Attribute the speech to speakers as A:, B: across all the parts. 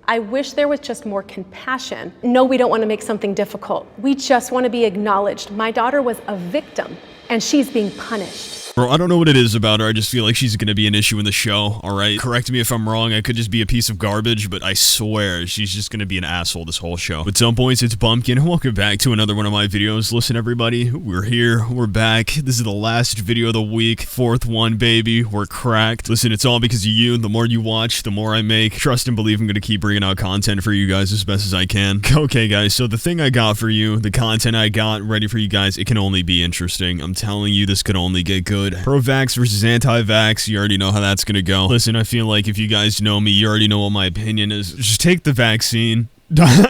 A: I wish there was just more compassion. No, we don't want to make something difficult. We just want to be acknowledged. My daughter was a victim, and she's being punished.
B: Bro, I don't know what it is about her. I just feel like she's gonna be an issue in the show, alright? Correct me if I'm wrong, I could just be a piece of garbage, but I swear she's just gonna be an asshole this whole show. But some points, it's Bumpkin. Welcome back to another one of my videos. Listen, everybody, we're here, we're back. This is the last video of the week. Fourth one, baby. We're cracked. Listen, it's all because of you. The more you watch, the more I make. Trust and believe I'm gonna keep bringing out content for you guys as best as I can. Okay, guys, so the thing I got for you, the content I got ready for you guys, it can only be interesting. I'm telling you, this could only get good. Pro-vax versus anti-vax, you already know how that's gonna go. Listen, I feel like if you guys know me, you already know what my opinion is. Just take the vaccine.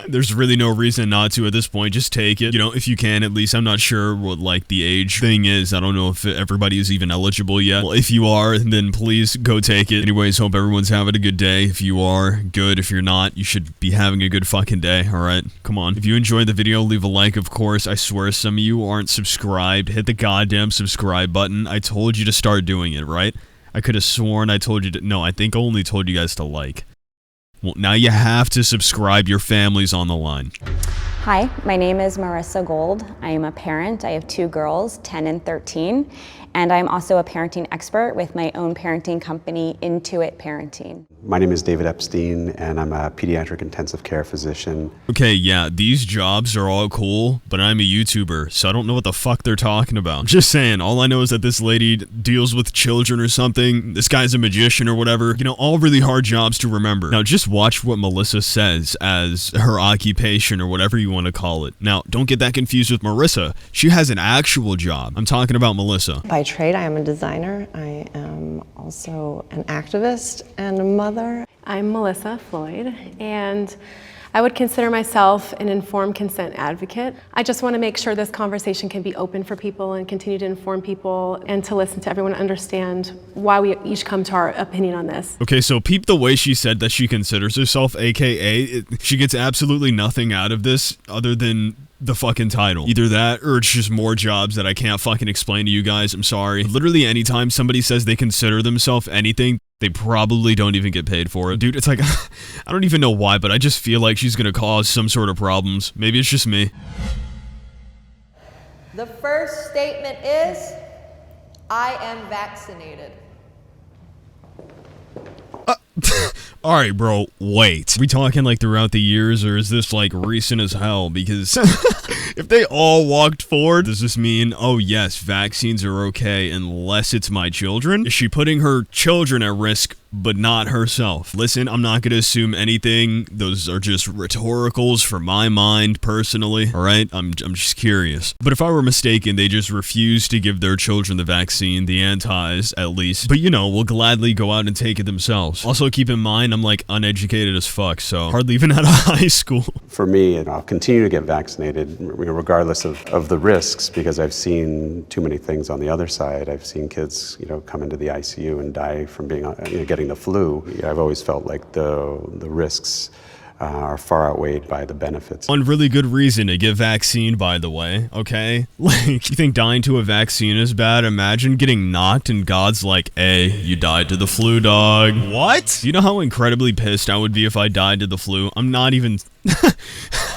B: There's really no reason not to at this point. Just take it, you know, if you can at least. I'm not sure what like the age thing is. I don't know if everybody is even eligible yet. Well, if you are, then please go take it. Anyways, hope everyone's having a good day. If you are, good. If you're not, you should be having a good fucking day. All right, come on. If you enjoyed the video, leave a like, of course. I swear some of you aren't subscribed. Hit the goddamn subscribe button. I told you to start doing it, right? I could have sworn I told you to. No, I think I only told you guys to like. Well, now you have to subscribe. Your family's on the line.
C: Hi, my name is Marissa Gold. I am a parent. I have two girls, 10 and 13, and I'm also a parenting expert with my own parenting company, Intuit Parenting.
D: My name is David Epstein, and I'm a pediatric intensive care physician.
B: Okay, yeah, these jobs are all cool, but I'm a YouTuber, so I don't know what the fuck they're talking about. Just saying, all I know is that this lady deals with children or something. This guy's a magician or whatever. You know, all really hard jobs to remember. Now, just watch what Melissa says as her occupation or whatever you want to call it. Now, don't get that confused with Marissa. She has an actual job. I'm talking about Melissa.
E: By trade, I am a designer. I am also an activist and a mother.
A: I'm Melissa Floyd, and I would consider myself an informed consent advocate. I just want to make sure this conversation can be open for people and continue to inform people and to listen to everyone, understand why we each come to our opinion on this.
B: Okay, so peep the way she said that she considers herself, aka she gets absolutely nothing out of this other than the fucking title. Either that or it's just more jobs that I can't fucking explain to you guys. I'm sorry. Literally anytime somebody says they consider themselves anything, they probably don't even get paid for it. Dude, it's like, I don't even know why, but I just feel like she's gonna cause some sort of problems. Maybe it's just me.
F: The first statement is, I am vaccinated.
B: All right, bro, wait. Are we talking like throughout the years, or is this like recent as hell? Because if they all walked forward, does this mean, oh yes, vaccines are okay unless it's my children? Is she putting her children at risk, but not herself? Listen, I'm not gonna assume anything. Those are just rhetoricals for my mind, personally, all right? I'm just curious. But if I were mistaken, they just refuse to give their children the vaccine, the antis, at least. But you know, will gladly go out and take it themselves. Also, keep in mind, I'm like uneducated as fuck, so hardly even out of high school.
D: For me, and I'll continue to get vaccinated regardless of the risks, because I've seen too many things on the other side. I've seen kids, you know, come into the ICU and die from being, you know, getting the flu. I've always felt like the risks are far outweighed by the benefits.
B: One really good reason to get vaccine, by the way, okay? Like, you think dying to a vaccine is bad? Imagine getting knocked and God's like, hey, you died to the flu, dog. What? You know how incredibly pissed I would be if I died to the flu? I'm not even...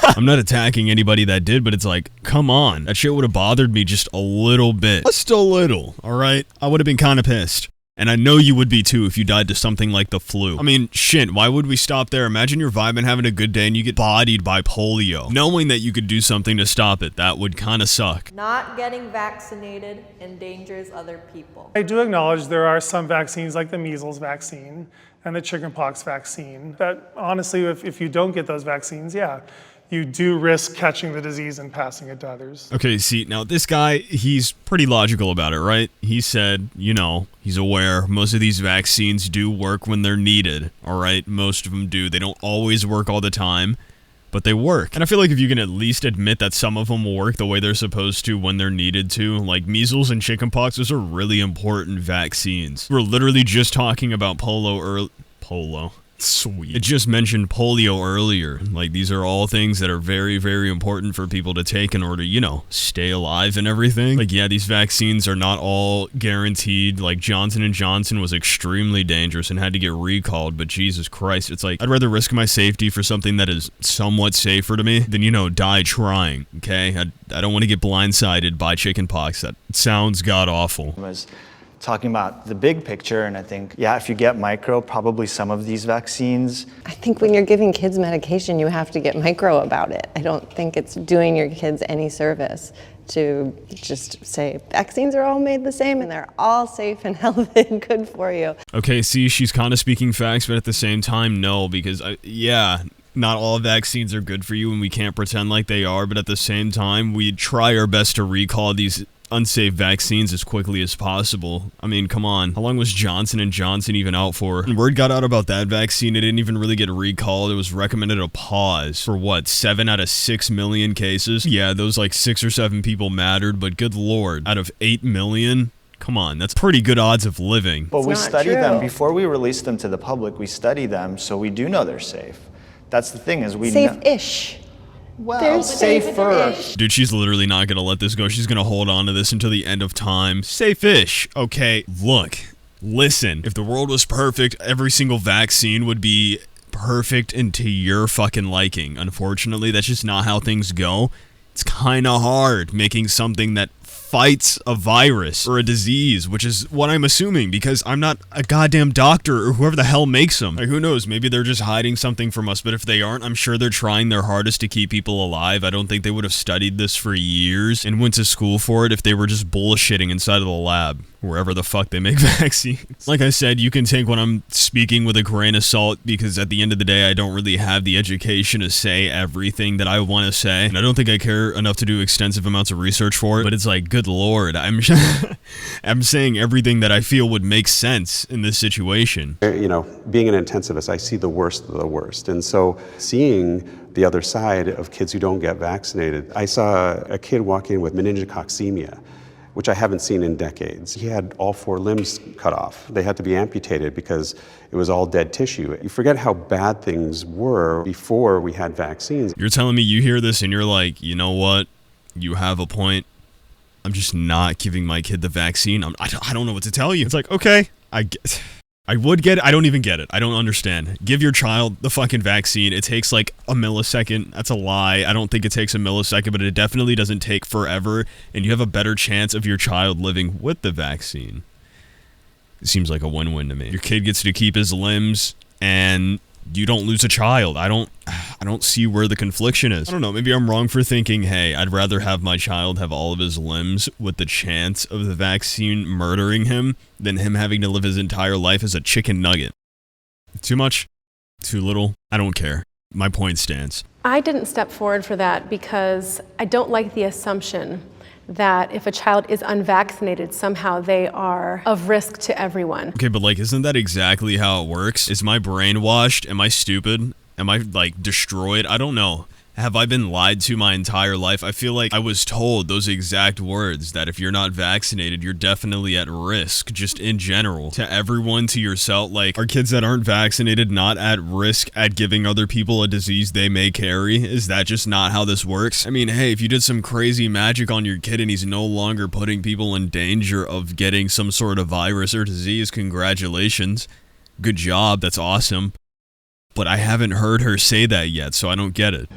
B: I'm not attacking anybody that did, but it's like, come on. That shit would have bothered me just a little bit. Just a little, alright? I would have been kind of pissed. And I know you would be too if you died to something like the flu. I mean, shit, why would we stop there? Imagine you're vibing, having a good day, and you get bodied by polio. Knowing that you could do something to stop it, that would kind of suck.
F: Not getting vaccinated endangers other people.
G: I do acknowledge there are some vaccines like the measles vaccine and the chickenpox vaccine that honestly, if you don't get those vaccines, yeah, you do risk catching the disease and passing it to others.
B: Okay, see, now this guy, he's pretty logical about it, right? He said, you know, he's aware most of these vaccines do work when they're needed, all right? Most of them do. They don't always work all the time, but they work. And I feel like if you can at least admit that some of them will work the way they're supposed to when they're needed to, like measles and chickenpox, those are really important vaccines. We're literally just talking about polio. Sweet. It just mentioned polio earlier. Like, these are all things that are very, very important for people to take in order, you know, stay alive and everything. Like, yeah, these vaccines are not all guaranteed. Like, Johnson & Johnson was extremely dangerous and had to get recalled, but Jesus Christ, it's like, I'd rather risk my safety for something that is somewhat safer to me than, you know, die trying, okay? I don't want to get blindsided by chickenpox. That sounds god-awful.
H: Was talking about the big picture, and I think, yeah, if you get micro, probably some of these vaccines.
E: I think when you're giving kids medication, you have to get micro about it. I don't think it's doing your kids any service to just say vaccines are all made the same and they're all safe and healthy and good for you.
B: Okay, see, she's kind of speaking facts, but at the same time, no, because, yeah, not all vaccines are good for you and we can't pretend like they are, but at the same time, we try our best to recall these unsafe vaccines as quickly as possible. I mean, come on. How long was Johnson & Johnson even out for? When word got out about that vaccine, it didn't even really get recalled. It was recommended a pause for what, 7 out of 6 million cases? Yeah, those like 6 or 7 people mattered, but good lord, out of 8 million? Come on, that's pretty good odds of living.
H: But we
E: not
H: study
E: true.
H: them before we release them to the public. We study them so we do know they're safe. That's the thing, is we know.
E: Safe-ish.
H: Well,
E: They're
H: safer.
B: Dude, she's literally not gonna let this go. She's gonna hold on to this until the end of time. Safe-ish. Okay, look, listen. If the world was perfect, every single vaccine would be perfect and to your fucking liking. Unfortunately, that's just not how things go. It's kind of hard making something that fights a virus or a disease, which is what I'm assuming, because I'm not a goddamn doctor or whoever the hell makes them. Like, who knows? Maybe they're just hiding something from us, but if they aren't, I'm sure they're trying their hardest to keep people alive. I don't think they would have studied this for years and went to school for it if they were just bullshitting inside of the lab, wherever the fuck they make vaccines. Like I said, you can take what I'm speaking with a grain of salt, because at the end of the day, I don't really have the education to say everything that I want to say, and I don't think I care enough to do extensive amounts of research for it, but it's like, good lord, I'm saying everything that I feel would make sense in this situation.
D: You know, being an intensivist, I see the worst of the worst. And so seeing the other side of kids who don't get vaccinated, I saw a kid walk in with meningococcemia, which I haven't seen in decades. He had all 4 limbs cut off. They had to be amputated because it was all dead tissue. You forget how bad things were before we had vaccines.
B: You're telling me you hear this and you're like, you know what? You have a point. I'm just not giving my kid the vaccine. I don't know what to tell you. It's like, okay, I would get it. I don't even get it. I don't understand. Give your child the fucking vaccine. It takes like a millisecond. That's a lie. I don't think it takes a millisecond, but it definitely doesn't take forever. And you have a better chance of your child living with the vaccine. It seems like a win-win to me. Your kid gets to keep his limbs and you don't lose a child. I don't see where the confliction is. I don't know, maybe I'm wrong for thinking, hey, I'd rather have my child have all of his limbs with the chance of the vaccine murdering him than him having to live his entire life as a chicken nugget. Too much? Too little? I don't care. My point stands.
A: I didn't step forward for that because I don't like the assumption that if a child is unvaccinated, somehow they are of risk to everyone.
B: Okay, but like, isn't that exactly how it works? Is my brain washed? Am I stupid? Am I like destroyed? I don't know. Have I been lied to my entire life? I feel like I was told those exact words, that if you're not vaccinated, you're definitely at risk, just in general. To everyone, to yourself, like, are kids that aren't vaccinated not at risk at giving other people a disease they may carry? Is that just not how this works? I mean, hey, if you did some crazy magic on your kid and he's no longer putting people in danger of getting some sort of virus or disease, congratulations. Good job, that's awesome. But I haven't heard her say that yet, so I don't get it.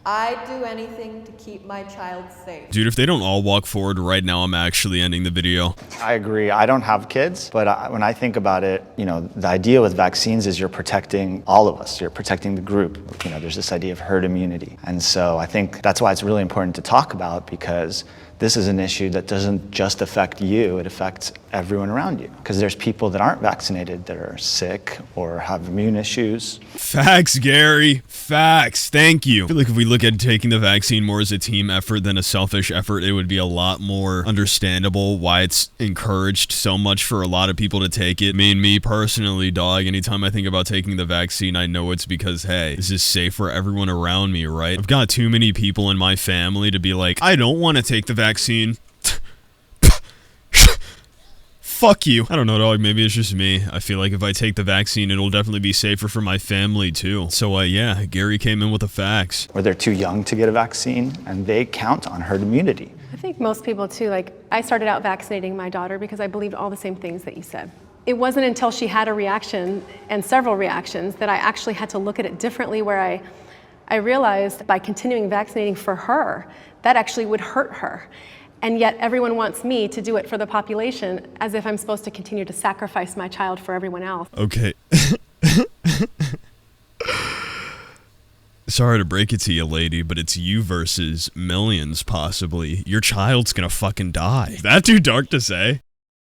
F: I'd do anything to keep my child safe.
B: Dude, if they don't all walk forward right now, I'm actually ending the video.
H: I agree. I don't have kids, but when I think about it, you know, the idea with vaccines is you're protecting all of us. You're protecting the group. You know, there's this idea of herd immunity. And so I think that's why it's really important to talk about, because this is an issue that doesn't just affect you, it affects everyone around you. Because there's people that aren't vaccinated that are sick or have immune issues.
B: Facts, Gary. Facts. Thank you. I feel like if we look at taking the vaccine more as a team effort than a selfish effort, it would be a lot more understandable why it's encouraged so much for a lot of people to take it. I mean, me personally, dog, anytime I think about taking the vaccine, I know it's because, hey, this is safe for everyone around me, right? I've got too many people in my family to be like, I don't want to take the vaccine. fuck you. I don't know, dog. Maybe it's just me. I feel like if I take the vaccine, it'll definitely be safer for my family too. So yeah, Gary came in with the facts.
H: Or they're too young to get a vaccine, and they count on herd immunity.
A: I think most people too, like I started out vaccinating my daughter because I believed all the same things that you said. It wasn't until she had a reaction and several reactions that I actually had to look at it differently, where I realized by continuing vaccinating for her, that actually would hurt her. And yet everyone wants me to do it for the population, as if I'm supposed to continue to sacrifice my child for everyone else.
B: Okay. Sorry to break it to you, lady, but it's you versus millions, possibly. Your child's gonna fucking die. Is that too dark to say?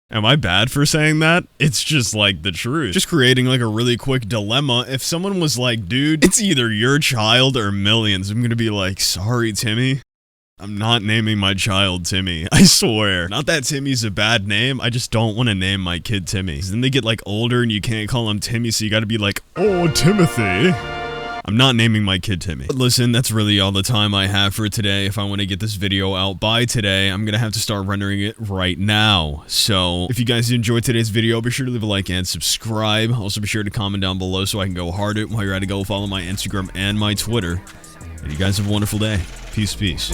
B: Am I bad for saying that? It's just like the truth. Just creating like a really quick dilemma. If someone was like, dude, it's either your child or millions, I'm gonna be like, sorry, Timmy. I'm not naming my child Timmy. I swear. Not that Timmy's a bad name. I just don't want to name my kid Timmy. Then they get like older and you can't call him Timmy, so you gotta be like, oh, Timothy. I'm not naming my kid Timmy. But listen, that's really all the time I have for today. If I want to get this video out by today, I'm going to have to start rendering it right now. So if you guys enjoyed today's video, be sure to leave a like and subscribe. Also be sure to comment down below so I can go hard it while you're at it. Go follow my Instagram and my Twitter. And you guys have a wonderful day. Peace, peace.